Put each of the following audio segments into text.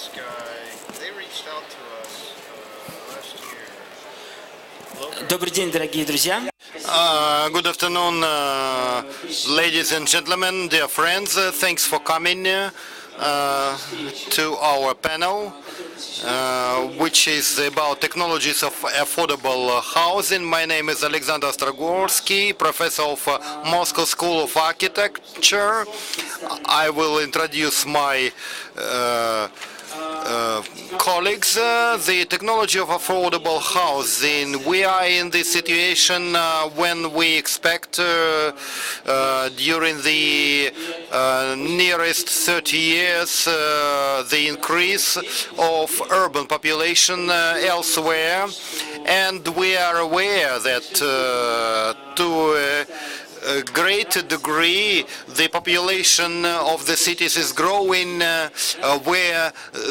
this guy. They reached out to us last year. Добрый день, дорогие друзья. Good afternoon, ladies and gentlemen, dear friends. Thanks for coming to our panel, which is about technologies of affordable housing. My name is Alexander Ostrogorski, professor of Moscow School of Architecture. I will introduce my colleagues. The technology of affordable housing. We are in this situation when we expect during the nearest 30 years the increase of urban population elsewhere, and we are aware that to a great degree the population of the cities is growing where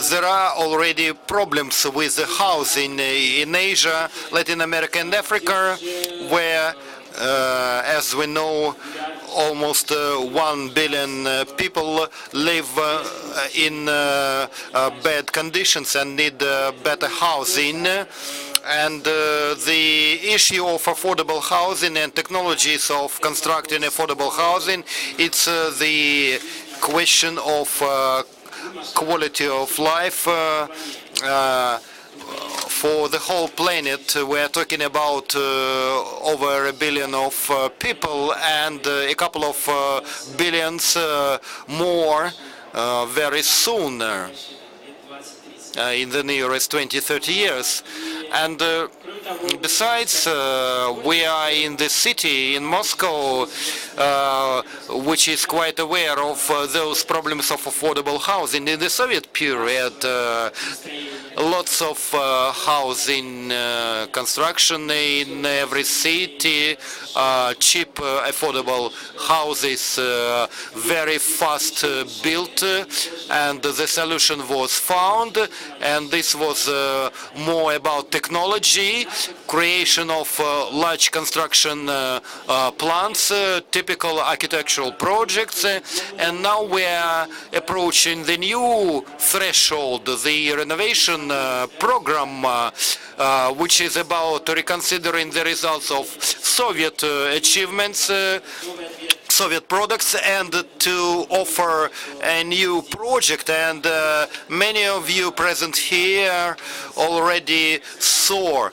there are already problems with the housing in Asia, Latin America and Africa, where as we know almost 1 billion people live in bad conditions and need better housing. And the issue of affordable housing and technologies of constructing affordable housing, it's the question of quality of life for the whole planet. We're talking about over 1 billion of people and a couple of billions more very soon in the nearest 20-30 years. And besides, we are in the city, in Moscow, which is quite aware of those problems of affordable housing. In the Soviet period, lots of housing construction in every city, cheap, affordable houses, very fast built, and the solution was found, and this was more about technology, creation of large construction plants, typical architectural projects, and now we are approaching the new threshold, the renovation program, which is about reconsidering the results of Soviet achievements, Soviet products, and to offer a new project. And many of you present here already saw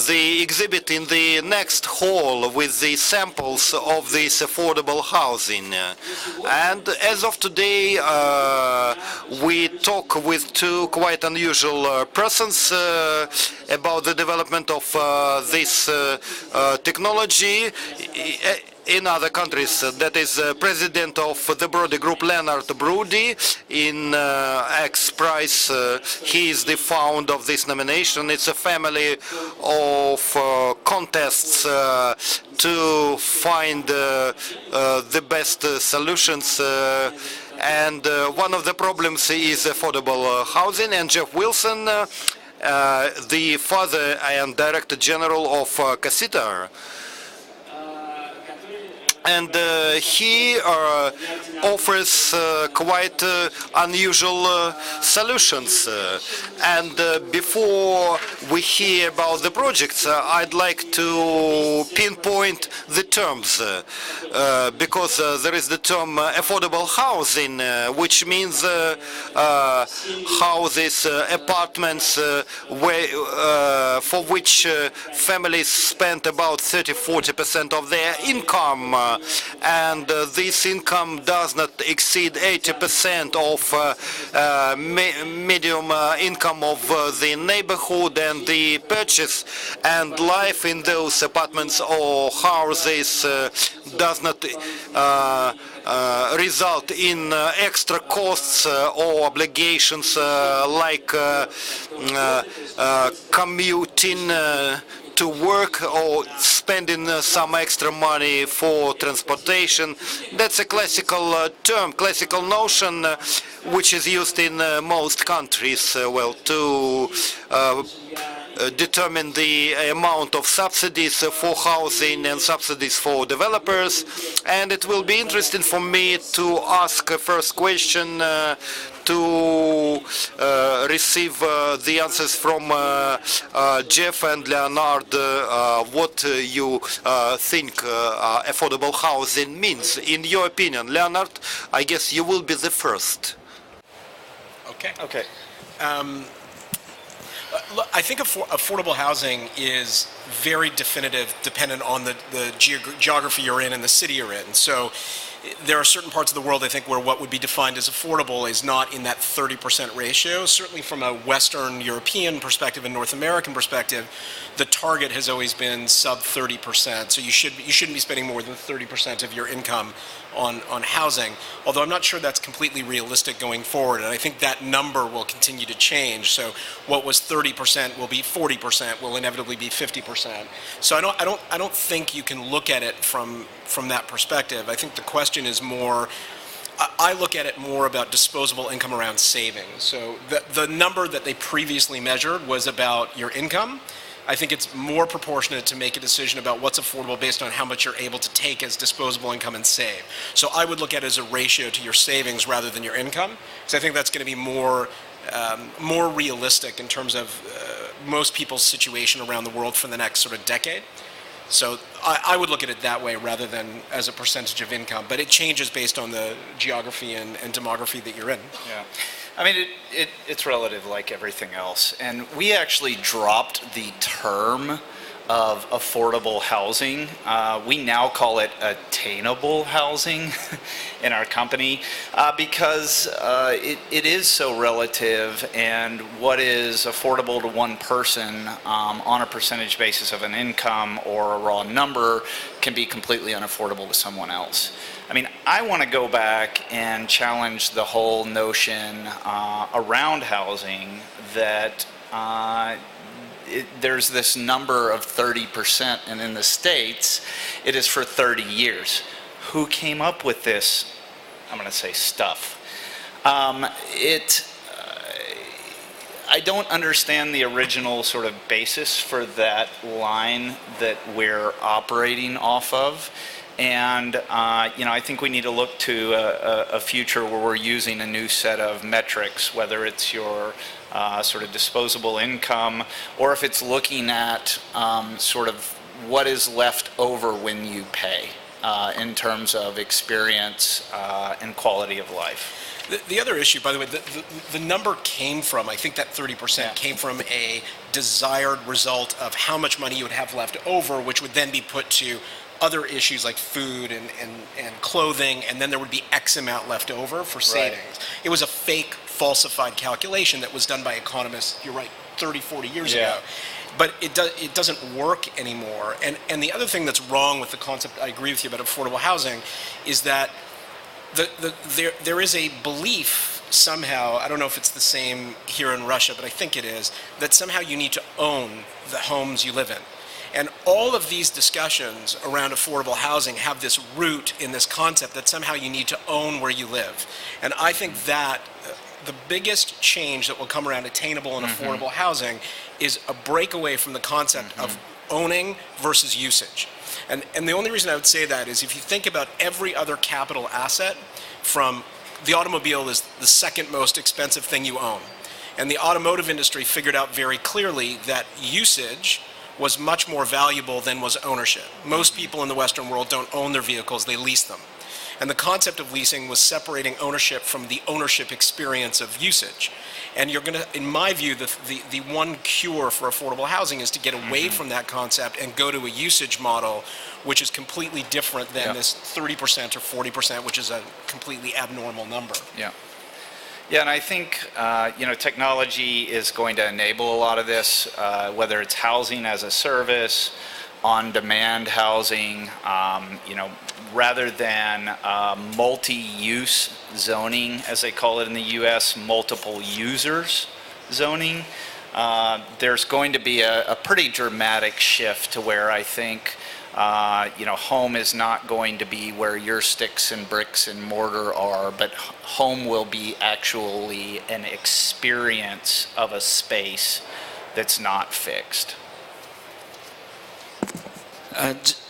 the exhibit in the next hall with the samples of this affordable housing. And as of today, we talk with two quite unusual persons about the development of this technology in other countries. That is president of the Brody Group, Leonard Brody, in X Prize. He is the founder of this nomination. It's a family of contests to find the best solutions. And one of the problems is affordable housing. And Jeff Wilson, the father and director general of Casita, and he offers quite unusual solutions. And before we hear about the projects, I'd like to pinpoint the terms, because there is the term affordable housing, which means houses, apartments, for which families spend about 30-40% of their income, and this income does not exceed 80% of medium income of the neighborhood, and the purchase and life in those apartments or houses does not result in extra costs or obligations like commuting to work or spending some extra money for transportation. That's a classical term, classical notion, which is used in most countries, well, to determine the amount of subsidies for housing and subsidies for developers. And it will be interesting for me to ask a first question to receive the answers from Jeff and Leonard. What you think affordable housing means, in your opinion. Leonard, I guess you will be the first. Okay. Look, I think affordable housing is very definitive, dependent on the geography you're in and the city you're in. So there are certain parts of the world, I think, where what would be defined as affordable is not in that 30% ratio. Certainly from a Western European perspective and North American perspective, the target has always been sub 30%. So you shouldn't be spending more than 30% of your income on housing, although I'm not sure that's completely realistic going forward, and I think that number will continue to change. So what was 30% will be 40%, will inevitably be 50%. So I don't think you can look at it from that perspective. I think the question is more, I look at it more about disposable income around savings. So the number that they previously measured was about your income. I think it's more proportionate to make a decision about what's affordable based on how much you're able to take as disposable income and save. So I would look at it as a ratio to your savings rather than your income, because I think that's going to be more realistic in terms of most people's situation around the world for the next sort of decade. So I would look at it that way rather than as a percentage of income, but it changes based on the geography and demography that you're in. Yeah. I mean, it's relative like everything else. And we actually dropped the term of affordable housing. We now call it attainable housing in our company because it is so relative, and what is affordable to one person on a percentage basis of an income or a raw number can be completely unaffordable to someone else. I mean, I want to go back and challenge the whole notion around housing that there's this number of 30%, and in the States, it is for 30 years. Who came up with this, I'm going to say, stuff? I don't understand the original sort of basis for that line that we're operating off of. And I think we need to look to a future where we're using a new set of metrics, whether it's your sort of disposable income, or if it's looking at sort of what is left over when you pay in terms of experience and quality of life. The other issue, by the way, the number came from, I think that 30% came from a desired result of how much money you would have left over, which would then be put to other issues like food and clothing, and then there would be X amount left over for savings. Right. It was a fake, falsified calculation that was done by economists, you're right, 30, 40 years ago. But it doesn't work anymore. And the other thing that's wrong with the concept, I agree with you about affordable housing, is that there is a belief somehow, I don't know if it's the same here in Russia, but I think it is, that somehow you need to own the homes you live in. And all of these discussions around affordable housing have this root in this concept that somehow you need to own where you live. And I think that the biggest change that will come around attainable and affordable housing is a breakaway from the concept of owning versus usage. And the only reason I would say that is if you think about every other capital asset, from the automobile is the second most expensive thing you own. And the automotive industry figured out very clearly that usage was much more valuable than was ownership. Most people in the Western world don't own their vehicles, they lease them. And the concept of leasing was separating ownership from the ownership experience of usage. And you're going to, in my view, the one cure for affordable housing is to get away from that concept and go to a usage model which is completely different than this 30% or 40%, which is a completely abnormal number. Yeah, and I think technology is going to enable a lot of this, whether it's housing as a service, on-demand housing, rather than multi-use zoning, as they call it in the U.S., multiple users zoning. There's going to be a pretty dramatic shift to where I think home is not going to be where your sticks and bricks and mortar are, but home will be actually an experience of a space that's not fixed.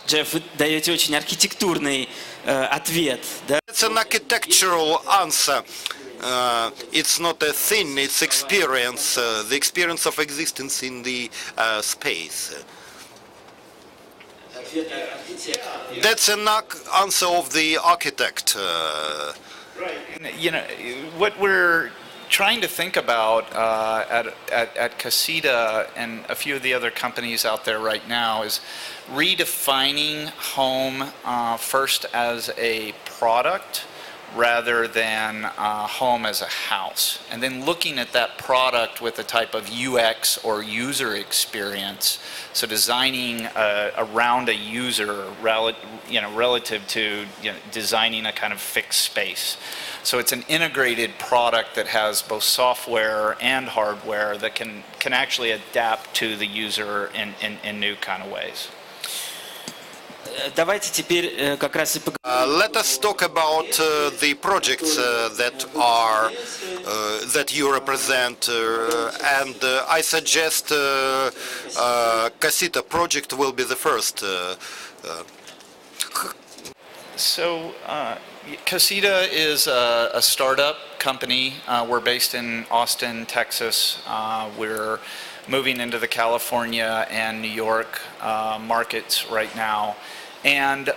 Джефф, вы даете очень архитектурный ответ. Да? It's an architectural answer. It's not a thing, it's experience, the experience of existence in the space. That's an answer of the architect. You know, what we're trying to think about at Casita and a few of the other companies out there right now is redefining home first as a product rather than home as a house, and then looking at that product with a type of UX or user experience. So designing around a user, relative to designing a kind of fixed space. So it's an integrated product that has both software and hardware that can actually adapt to the user in new kind of ways. Давайте теперь как раз и поговорим. Let us talk about the projects that you represent, and I suggest Casita project will be the first. So Casita is a startup company. We're based in Austin, Texas. We're moving into the California and New York markets right now. And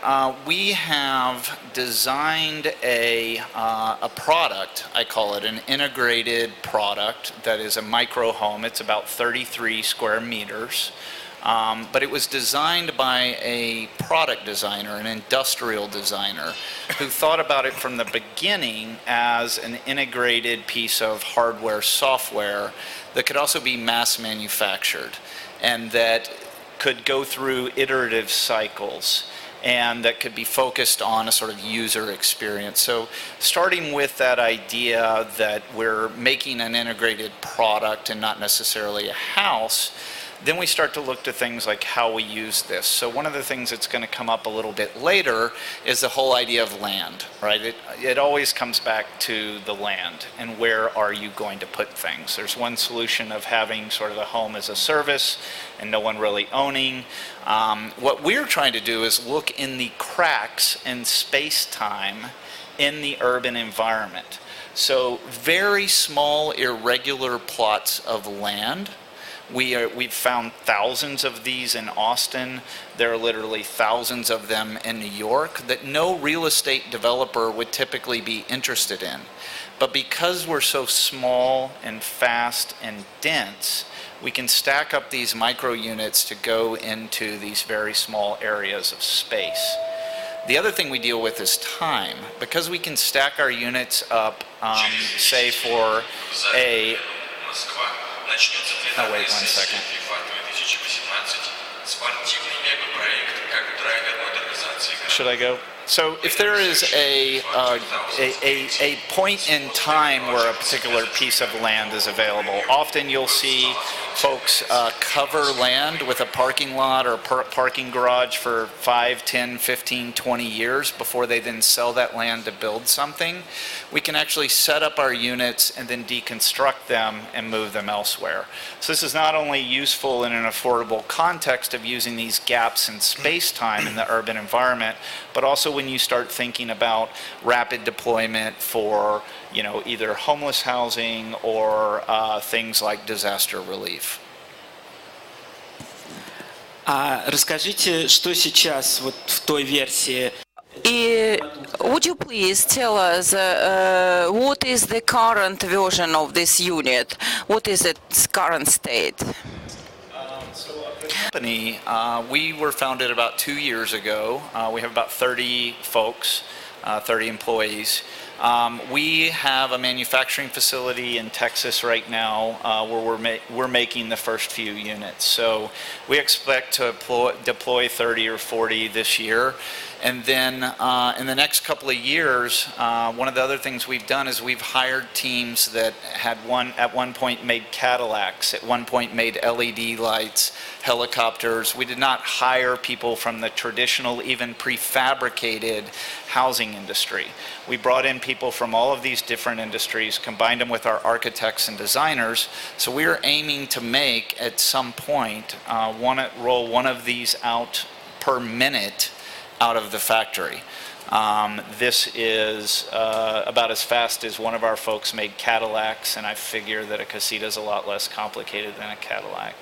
we have designed a product, I call it an integrated product, that is a micro home. It's about 33 square meters. But it was designed by a product designer, an industrial designer, who thought about it from the beginning as an integrated piece of hardware, software that could also be mass manufactured and that could go through iterative cycles and that could be focused on a sort of user experience. So starting with that idea that we're making an integrated product and not necessarily a house, then we start to look to things like how we use this. So one of the things that's going to come up a little bit later is the whole idea of land, right? It always comes back to the land and where are you going to put things. There's one solution of having sort of a home as a service and no one really owning. What we're trying to do is look in the cracks in space-time in the urban environment. So very small, irregular plots of land. We've found thousands of these in Austin. There are literally thousands of them in New York that no real estate developer would typically be interested in. But because we're so small and fast and dense, we can stack up these micro units to go into these very small areas of space. The other thing we deal with is time. Because we can stack our units up, say for a... Oh, wait 1 second. Should I go? So if there is a point in time where a particular piece of land is available, often you'll see folks cover land with a parking lot or parking garage for 5, 10, 15, 20 years before they then sell that land to build something. We can actually set up our units and then deconstruct them and move them elsewhere. So this is not only useful in an affordable context of using these gaps in space-time in the urban environment, but also when you start thinking about rapid deployment for, either homeless housing or things like disaster relief. Расскажите, что сейчас вот в той версии. Would you please tell us what is the current version of this unit? What is its current state? Company, we were founded about 2 years ago. We have about 30 folks, 30 employees. We have a manufacturing facility in Texas right now where we're making the first few units. So we expect to deploy 30 or 40 this year. And then in the next couple of years, one of the other things we've done is we've hired teams that had at one point made Cadillacs, at one point made LED lights, helicopters. We did not hire people from the traditional, even prefabricated housing industry. We brought in people from all of these different industries, combined them with our architects and designers. So we are aiming to make, at some point, roll one of these out per minute out of the factory. This is about as fast as one of our folks made Cadillacs, and I figure that a casita is a lot less complicated than a Cadillac.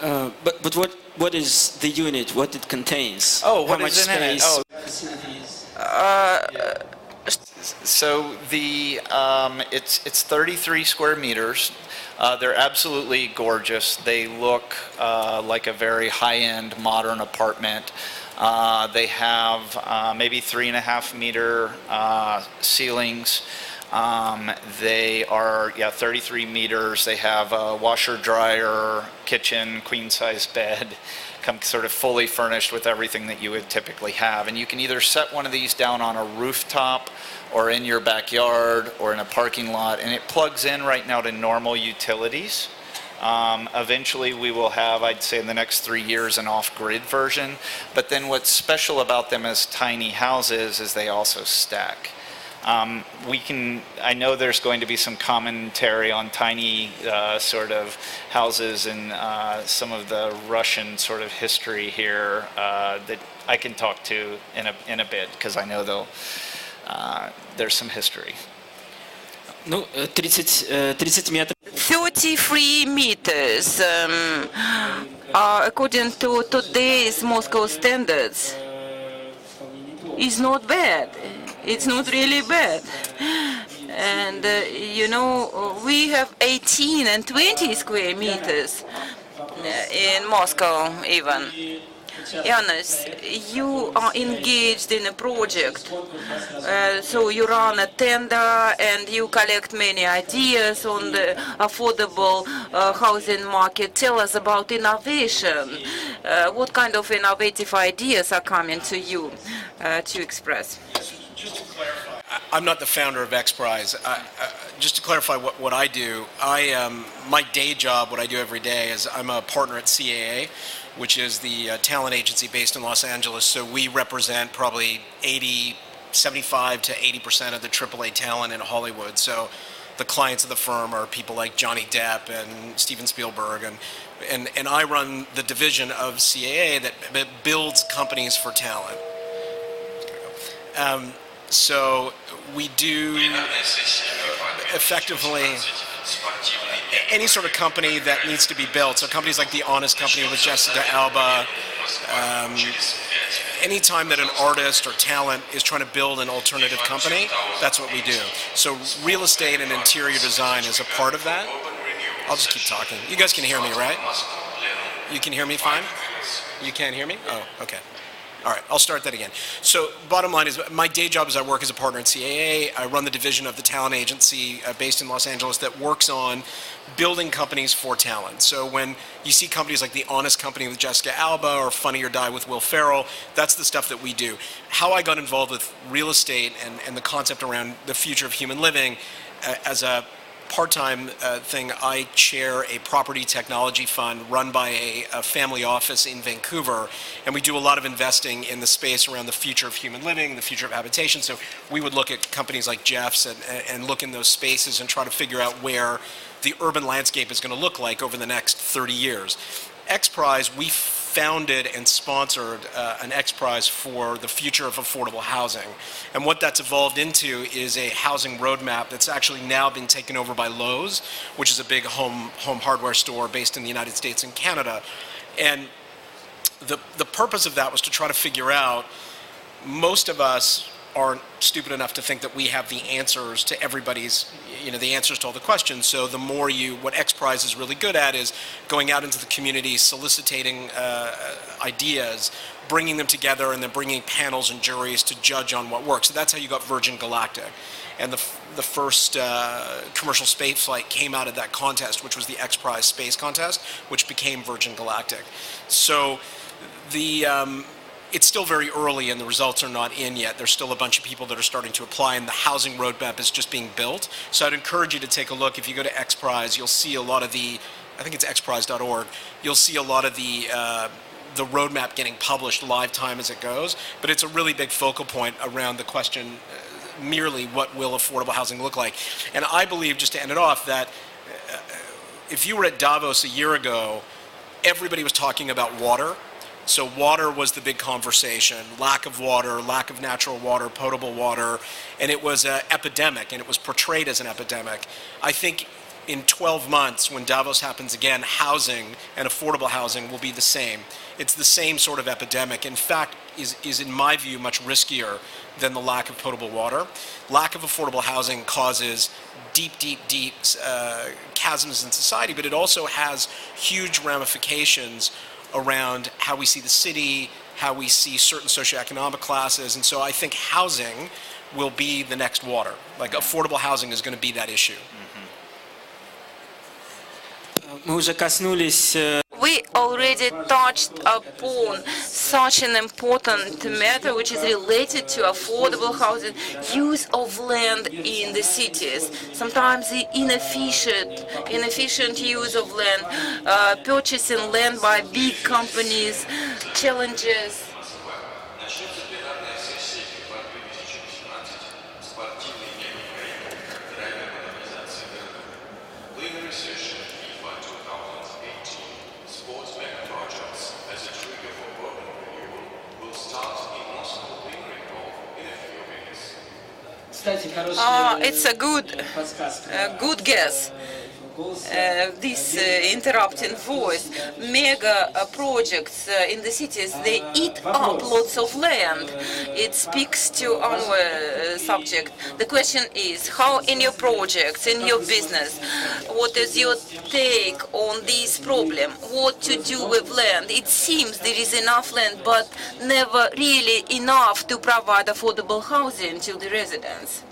But what is the unit? What it contains? Oh, How what much is in it? space? Oh. Facilities? So the it's 33 square meters. They're absolutely gorgeous. They look like a very high-end modern apartment. They have maybe 3.5 meter ceilings. They are 33 meters. They have a washer, dryer, kitchen, queen-size bed. Come sort of fully furnished with everything that you would typically have. And you can either set one of these down on a rooftop or in your backyard or in a parking lot, and it plugs in right now to normal utilities. Eventually we will have, I'd say in the next 3 years, an off-grid version. But then what's special about them as tiny houses is they also stack. I know there's going to be some commentary on tiny sort of houses and some of the Russian sort of history here that I can talk to in a bit, because I know there's some history. Ну, 30 метров. 33 meters. According to today's Moscow standards, is not bad. It's not really bad. And we have 18 and 20 square meters in Moscow even. Yanis, you are engaged in a project, so you run a tender and you collect many ideas on the affordable housing market. Tell us about innovation. What kind of innovative ideas are coming to you to express? Just to clarify, I'm not the founder of XPRIZE. Just to clarify what I do, my day job, what I do every day, is I'm a partner at CAA, which is the talent agency based in Los Angeles. So we represent probably 75 to 80% of the AAA talent in Hollywood. So the clients of the firm are people like Johnny Depp and Steven Spielberg, and I run the division of CAA that builds companies for talent. So we do effectively any sort of company that needs to be built. So companies like The Honest Company with Jessica Alba. Anytime that an artist or talent is trying to build an alternative company, that's what we do. So real estate and interior design is a part of that. I'll just keep talking. You guys can hear me, right? You can hear me fine? You can't hear me? Oh, okay. All right, I'll start that again. So bottom line is, my day job is I work as a partner at CAA. I run the division of the talent agency based in Los Angeles that works on building companies for talent. So when you see companies like The Honest Company with Jessica Alba or Funny or Die with Will Ferrell, that's the stuff that we do. How I got involved with real estate and the concept around the future of human living, as a part-time thing, I chair a property technology fund run by a family office in Vancouver, and we do a lot of investing in the space around the future of human living, the future of habitation. So we would look at companies like Jeff's and look in those spaces and try to figure out where the urban landscape is going to look like over the next 30 years. XPRIZE, we founded and sponsored an XPRIZE for the future of affordable housing. And what that's evolved into is a housing roadmap that's actually now been taken over by Lowe's, which is a big home hardware store based in the United States and Canada. And the purpose of that was to try to figure out, most of us aren't stupid enough to think that we have the answers to everybody's, the answers to all the questions. So the more what XPRIZE is really good at is going out into the community, soliciting ideas, bringing them together, and then bringing panels and juries to judge on what works. So that's how you got Virgin Galactic. And the first commercial space flight came out of that contest, which was the XPRIZE Space Contest, which became Virgin Galactic. So it's still very early and the results are not in yet. There's still a bunch of people that are starting to apply, and the housing roadmap is just being built. So I'd encourage you to take a look. If you go to XPRIZE, you'll see a lot of I think it's xprize.org, you'll see a lot of the roadmap getting published live time as it goes. But it's a really big focal point around the question, merely what will affordable housing look like. And I believe, just to end it off, that if you were at Davos a year ago, everybody was talking about water. So water was the big conversation, lack of water, lack of natural water, potable water, and it was an epidemic, and it was portrayed as an epidemic. I think in 12 months, when Davos happens again, housing and affordable housing will be the same. It's the same sort of epidemic. In fact, is in my view much riskier than the lack of potable water. Lack of affordable housing causes deep chasms in society, but it also has huge ramifications around how we see the city, how we see certain socioeconomic classes, and so I think housing will be the next water. Like affordable housing is going to be that issue. Мы уже коснулись We already touched upon such an important matter which is related to affordable housing, use of land in the cities, sometimes the inefficient use of land, purchasing land by big companies, challenges. It's a good guess. This interrupting voice. Mega projects in the cities, they eat up lots of land. It speaks to our subject. The question is, how in your projects, in your business, what is your take on this problem? What to do with land? It seems there is enough land, but never really enough to provide affordable housing to the residents.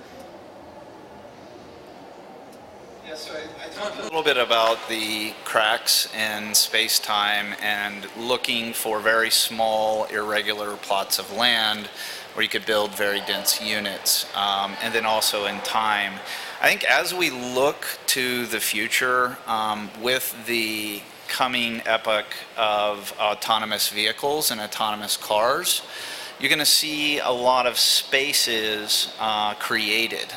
A little bit about the cracks in space-time and looking for very small, irregular plots of land where you could build very dense units, and then also in time. I think as we look to the future with the coming epoch of autonomous vehicles and autonomous cars, you're going to see a lot of spaces created.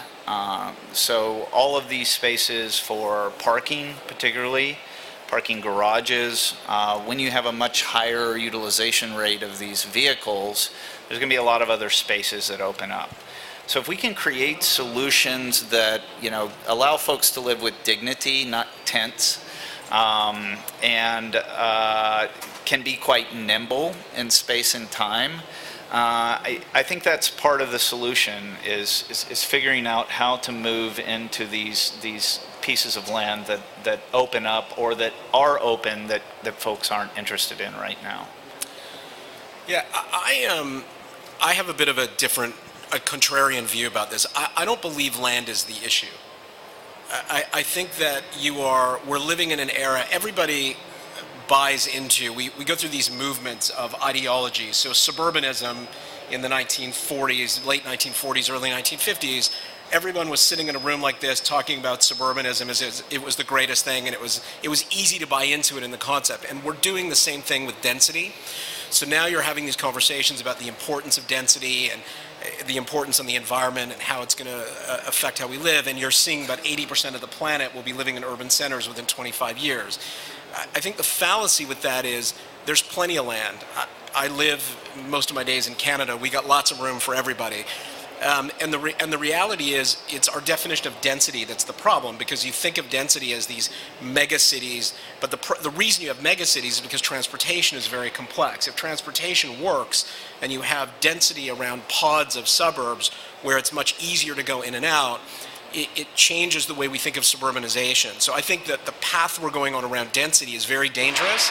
So all of these spaces for parking, particularly, parking garages, when you have a much higher utilization rate of these vehicles, there's going to be a lot of other spaces that open up. So if we can create solutions that, you know, allow folks to live with dignity, not tents, and can be quite nimble in space and time, I think that's part of the solution is figuring out how to move into these pieces of land that open up or that are open that folks aren't interested in right now. Yeah, I have a bit of a contrarian view about this. I don't believe land is the issue. I think that we're living in an era, everybody buys into, we go through these movements of ideology. So suburbanism in the 1940s, late 1940s, early 1950s, everyone was sitting in a room like this talking about suburbanism as it was the greatest thing, and it was easy to buy into it in the concept. And we're doing the same thing with density. So now you're having these conversations about the importance of density and the importance on the environment and how it's going to affect how we live, and you're seeing about 80% of the planet will be living in urban centers within 25 years. I think the fallacy with that is there's plenty of land. I live most of my days in Canada. We got lots of room for everybody. And the reality is it's our definition of density that's the problem, because you think of density as these mega cities, but the reason you have mega cities is because transportation is very complex. If transportation works and you have density around pods of suburbs where it's much easier to go in and out, it changes the way we think of suburbanization. So I think that the path we're going on around density is very dangerous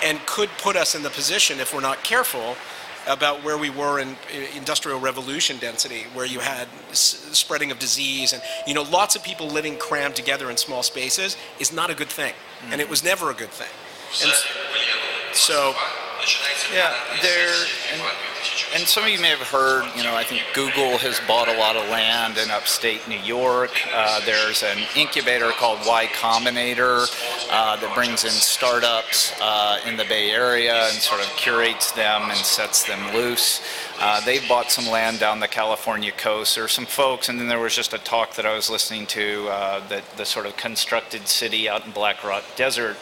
and could put us in the position, if we're not careful, about where we were in industrial revolution density, where you had spreading of disease and, you know, lots of people living crammed together in small spaces is not a good thing. And it was never a good thing. And so, yeah, and some of you may have heard, you know, I think Google has bought a lot of land in upstate New York. There's an incubator called Y Combinator that brings in startups in the Bay Area and sort of curates them and sets them loose. They bought some land down the California coast. There are some folks, and then there was just a talk that I was listening to, that the sort of constructed city out in Black Rock Desert.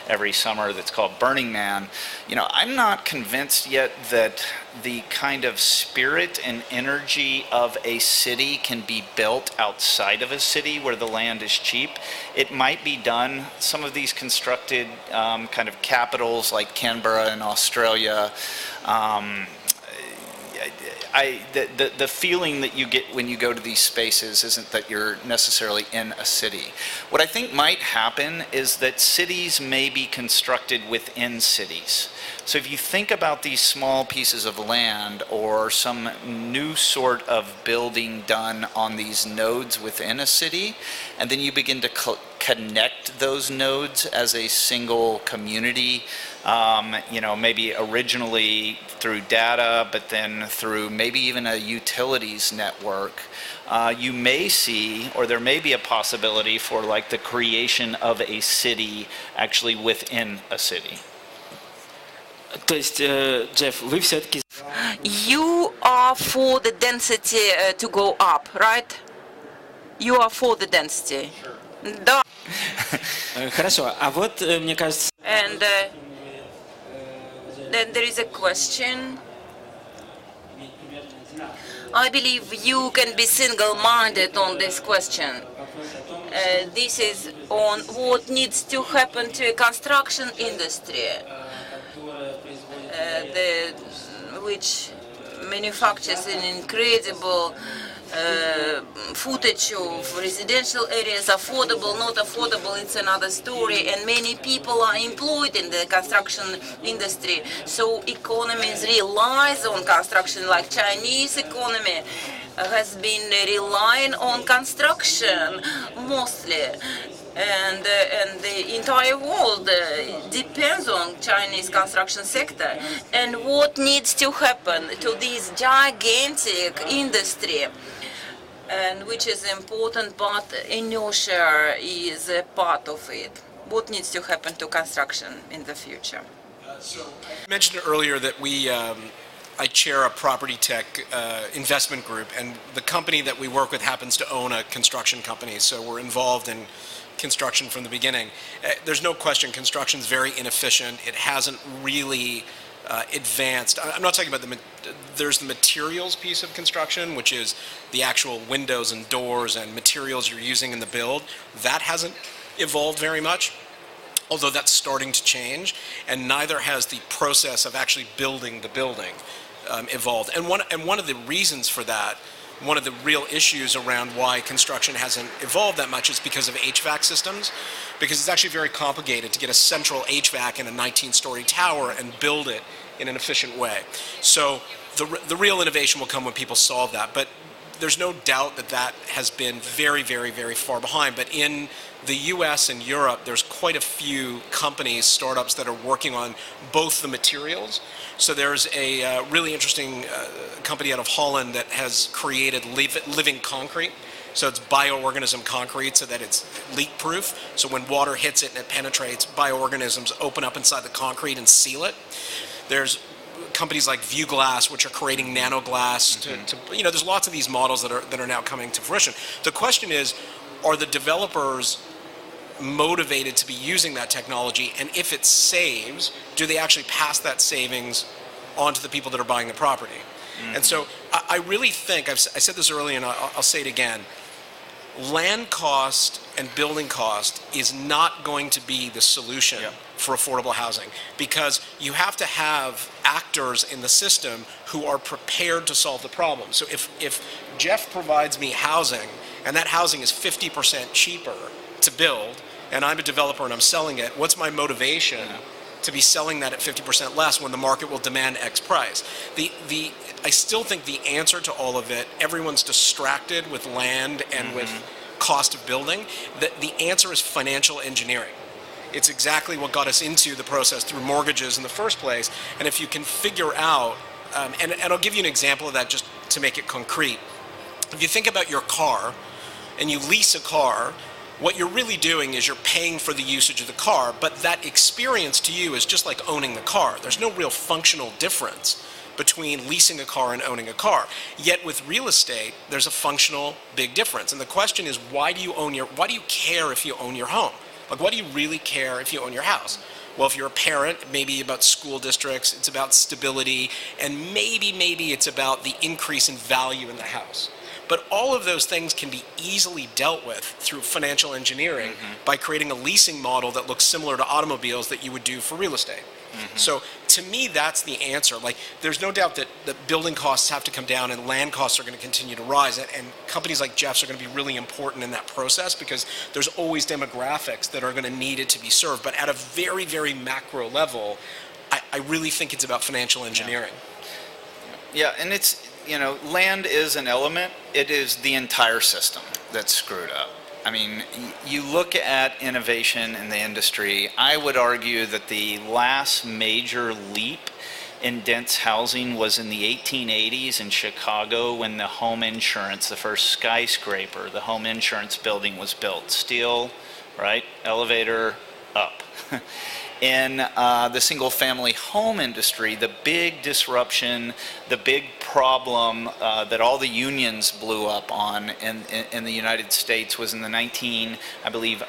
every summer that's called Burning Man. You know, I'm not convinced yet that the kind of spirit and energy of a city can be built outside of a city where the land is cheap. It might be done. Some of these constructed kind of capitals like Canberra in Australia, the feeling that you get when you go to these spaces isn't that you're necessarily in a city. What I think might happen is that cities may be constructed within cities. So if you think about these small pieces of land or some new sort of building done on these nodes within a city, and then you begin to connect those nodes as a single community, you know, maybe originally through data, but then through maybe even a utilities network, you may see, or there may be a possibility for like the creation of a city actually within a city. То есть, Джефф, вы все-таки... You are for the density to go up, right? You are for the density. Да. Хорошо, а вот, мне кажется... And then there is a question. I believe you can be single-minded on this question. This is on what needs to happen to a construction industry, which manufactures an incredible footage of residential areas, affordable, not affordable, it's another story, and many people are employed in the construction industry. So economies relies on construction, like Chinese economy has been relying on construction mostly. And the entire world depends on Chinese construction sector. And what needs to happen to this gigantic industry, and which is important, but inertia is a part of it. What needs to happen to construction in the future? I mentioned earlier that I chair a property tech investment group, and the company that we work with happens to own a construction company, so we're involved in construction from the beginning. There's no question construction is very inefficient. It hasn't really advanced. I'm not talking about there's the materials piece of construction, which is the actual windows and doors and materials you're using in the build. That hasn't evolved very much, although that's starting to change, and neither has the process of actually building the building evolved. And one of the reasons for that, one of the real issues around why construction hasn't evolved that much is because of HVAC systems, because it's actually very complicated to get a central HVAC in a 19-story tower and build it in an efficient way. So the real innovation will come when people solve that, but there's no doubt that that has been very, very, very far behind. But in the US and Europe, there's quite a few companies, startups that are working on both the materials. So there's a really interesting company out of Holland that has created living concrete. So it's bioorganism concrete so that it's leak-proof. So when water hits it and it penetrates, bioorganisms open up inside the concrete and seal it. There's companies like View Glass, which are creating nanoglass. You know, there's lots of these models that are now coming to fruition. The question is, are the developers motivated to be using that technology, and if it saves, do they actually pass that savings on to the people that are buying the property? And so I really think, I said this earlier and I'll say it again, land cost and building cost is not going to be the solution for affordable housing, because you have to have actors in the system who are prepared to solve the problem. So if Jeff provides me housing and that housing is 50% cheaper to build, and I'm a developer and I'm selling it, what's my motivation to be selling that at 50% less when the market will demand X price? I still think the answer to all of it, everyone's distracted with land and with cost of building, the answer is financial engineering. It's exactly what got us into the process through mortgages in the first place. And if you can figure out, and I'll give you an example of that just to make it concrete. If you think about your car and you lease a car, what you're really doing is you're paying for the usage of the car, but that experience to you is just like owning the car. There's no real functional difference between leasing a car and owning a car. Yet with real estate, there's a functional big difference. And the question is, why do you care if you own your home? Like, why do you really care if you own your house? Well, if you're a parent, maybe about school districts, it's about stability, and maybe it's about the increase in value in the house. But all of those things can be easily dealt with through financial engineering by creating a leasing model that looks similar to automobiles that you would do for real estate. So to me, that's the answer. Like, there's no doubt that building costs have to come down and land costs are going to continue to rise. And companies like Jeff's are going to be really important in that process because there's always demographics that are going to need it to be served. But at a very, very macro level, I really think it's about financial engineering. Yeah, and it's, land is an element. It is the entire system that's screwed up. I mean, you look at innovation in the industry, I would argue that the last major leap in dense housing was in the 1880s in Chicago when the home insurance, the first skyscraper, the home insurance building was built. Steel, right? Elevator, up. In the single-family home industry, the big disruption, the big problem that all the unions blew up on in the United States was in the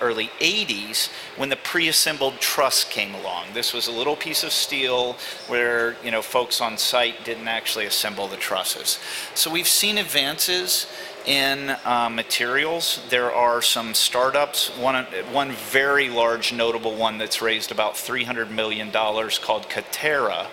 early 80s when the pre-assembled truss came along. This was a little piece of steel where, folks on site didn't actually assemble the trusses. So we've seen advances in materials. There are some startups, one very large notable one that's raised about $300 million called Katerra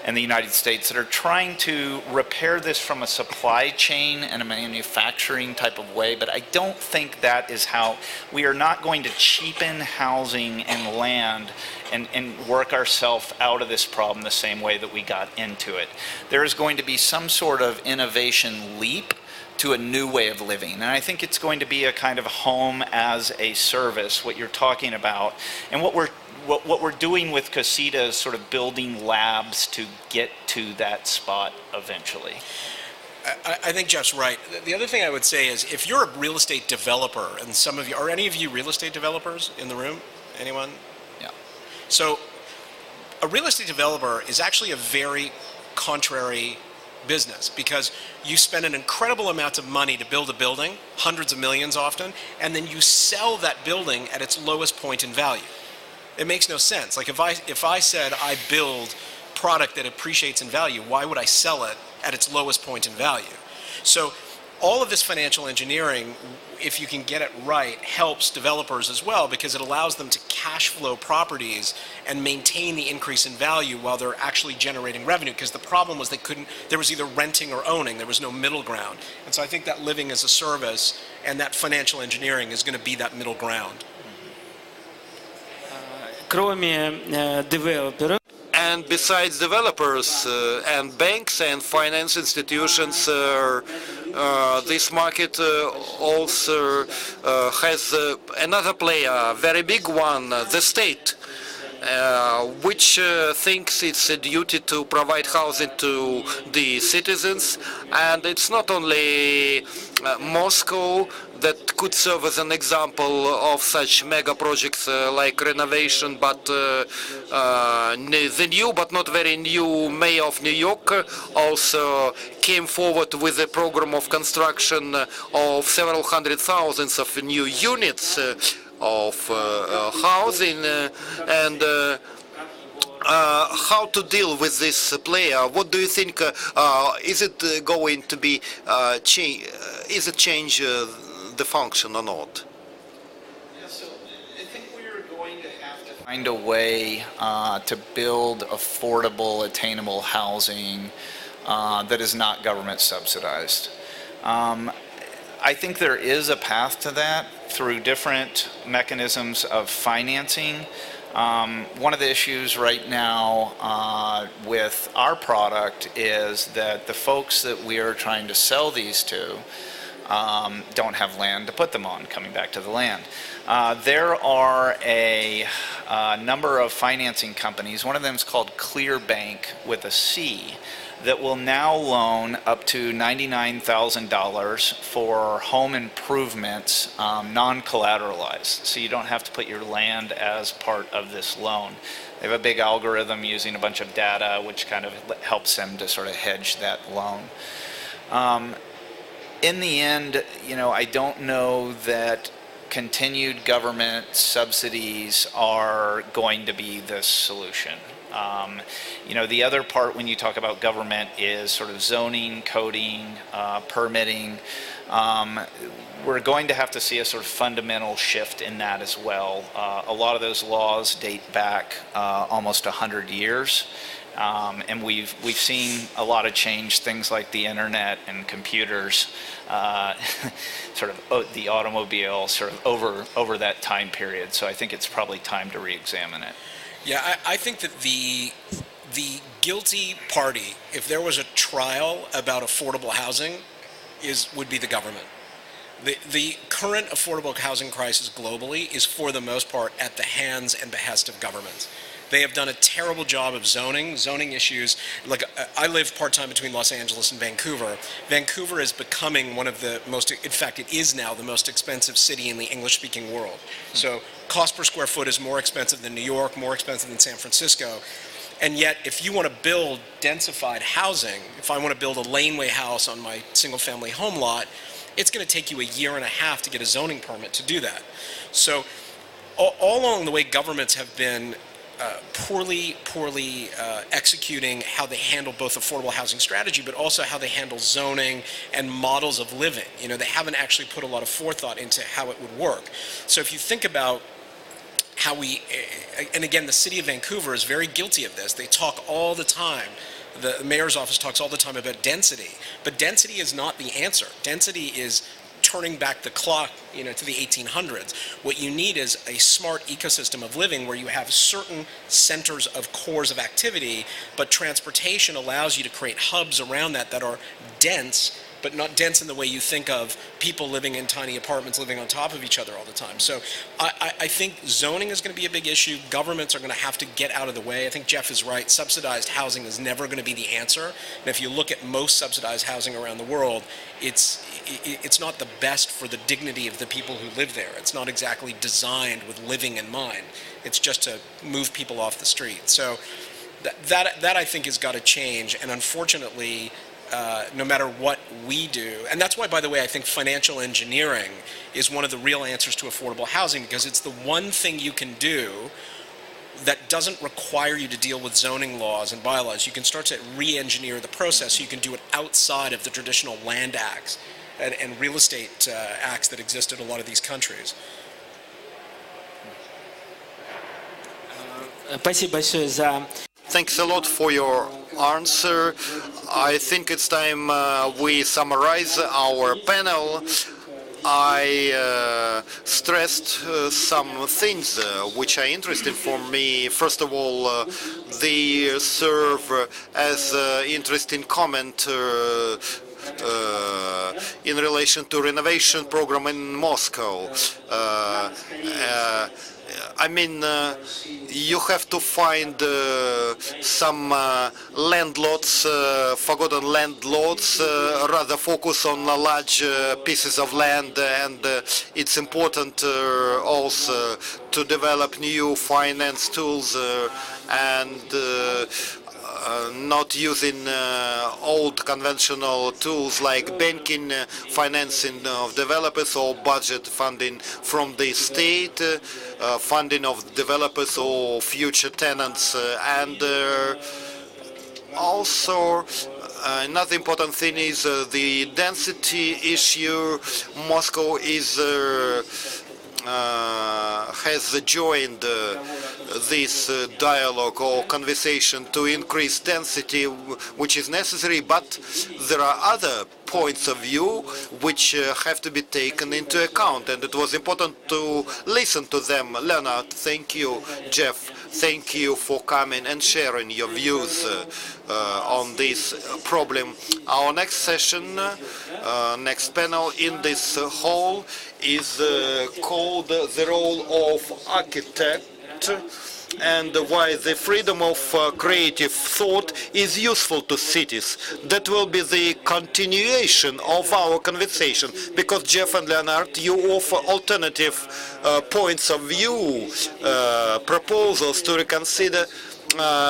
in the United States that are trying to repair this from a supply chain and a manufacturing type of way, but I don't think that is how, we are not going to cheapen housing and land and work ourselves out of this problem the same way that we got into it. There is going to be some sort of innovation leap to a new way of living. And I think it's going to be a kind of home as a service, what you're talking about. And what we're doing with Casita is sort of building labs to get to that spot eventually. I think Jeff's right. The other thing I would say is if you're a real estate developer, and some of you, are any of you real estate developers in the room? Anyone? Yeah. So a real estate developer is actually a very contrary business because you spend an incredible amount of money to build a building, hundreds of millions often, and then you sell that building at its lowest point in value. It makes no sense. Like if I said I build product that appreciates in value, why would I sell it at its lowest point in value? So all of this financial engineering, if you can get it right, helps developers as well because it allows them to cash flow properties and maintain the increase in value while they're actually generating revenue, because the problem was there was either renting or owning, there was no middle ground. And so I think that living as a service and that financial engineering is going to be that middle ground. Кроме девелоперов, And besides developers and banks and finance institutions, this market also has another player, a very big one, the state, which thinks it's a duty to provide housing to the citizens. And it's not only Moscow that could serve as an example of such mega projects like renovation, but the new but not very new mayor of New York also came forward with a program of construction of several hundred thousands of new units of housing and how to deal with this player? What do you think? Is it going to be is it change the function or not? Yeah, so I think we're going to have to find a way to build affordable, attainable housing that is not government subsidized. I think there is a path to that through different mechanisms of financing. One of the issues right now with our product is that the folks that we are trying to sell these to don't have land to put them on, coming back to the land. There are a number of financing companies, one of them is called Clearbank with a C, that will now loan up to $99,000 for home improvements non-collateralized. So you don't have to put your land as part of this loan. They have a big algorithm using a bunch of data which kind of helps them to sort of hedge that loan. In the end, I don't know that continued government subsidies are going to be the solution. The other part when you talk about government is sort of zoning, coding, permitting. We're going to have to see a sort of fundamental shift in that as well. A lot of those laws date back almost 100 years. And we've seen a lot of change, things like the internet and computers, sort of the automobile, sort of over that time period. So I think it's probably time to re-examine it. Yeah, I think that the guilty party, if there was a trial about affordable housing, would be the government. The current affordable housing crisis globally is, for the most part, at the hands and behest of governments. They have done a terrible job of zoning issues. Like, I live part-time between Los Angeles and Vancouver. Vancouver is becoming one of the most, in fact, it is now the most expensive city in the English-speaking world. So cost per square foot is more expensive than New York, more expensive than San Francisco. And yet, if you want to build densified housing, if I want to build a laneway house on my single-family home lot, it's going to take you a year and a half to get a zoning permit to do that. So all along the way, governments have been poorly executing how they handle both affordable housing strategy, but also how they handle zoning and models of living. They haven't actually put a lot of forethought into how it would work. So if you think about how and again, the city of Vancouver is very guilty of this. They talk all the time. The mayor's office talks all the time about density, but density is not the answer. Density is turning back the clock, to the 1800s. What you need is a smart ecosystem of living where you have certain centers of cores of activity, but transportation allows you to create hubs around that are dense, but not dense in the way you think of people living in tiny apartments living on top of each other all the time. So I think zoning is going to be a big issue. Governments are going to have to get out of the way. I think Jeff is right. Subsidized housing is never going to be the answer. And if you look at most subsidized housing around the world, it's not the best for the dignity of the people who live there. It's not exactly designed with living in mind. It's just to move people off the street. So that I think has got to change. And unfortunately, no matter what we do. And that's why, by the way, I think financial engineering is one of the real answers to affordable housing, because it's the one thing you can do that doesn't require you to deal with zoning laws and bylaws. You can start to re-engineer the process so you can do it outside of the traditional land acts and real estate acts that exist in a lot of these countries. Спасибо большое за... Thanks a lot for your answer. I think it's time we summarize our panel. I stressed some things which are interesting for me. First of all, they serve as interesting comment in relation to renovation program in Moscow. I mean, you have to find some landlords, forgotten landlords, rather focus on large pieces of land, and it's important also to develop new finance tools and not using old conventional tools like banking, financing of developers, or budget funding from the state, funding of developers or future tenants, and also another important thing is the density issue. Moscow is has joined this dialogue or conversation to increase density, which is necessary, but there are other points of view which have to be taken into account, and it was important to listen to them. Leonard, thank you. Jeff, thank you for coming and sharing your views on this problem. Our next session, next panel in this hall is called The Role of Architect and why the freedom of creative thought is useful to cities. That will be the continuation of our conversation, because Jeff and Leonard, you offer alternative points of view, proposals to reconsider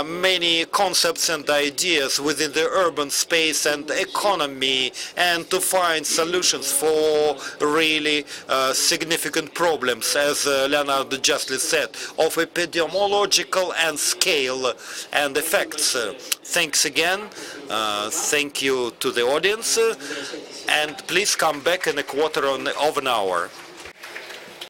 many concepts and ideas within the urban space and economy, and to find solutions for really significant problems, as Leonard justly said, of epidemiological and scale and effects. Thanks again. Thank you to the audience. And please come back in a quarter of an hour.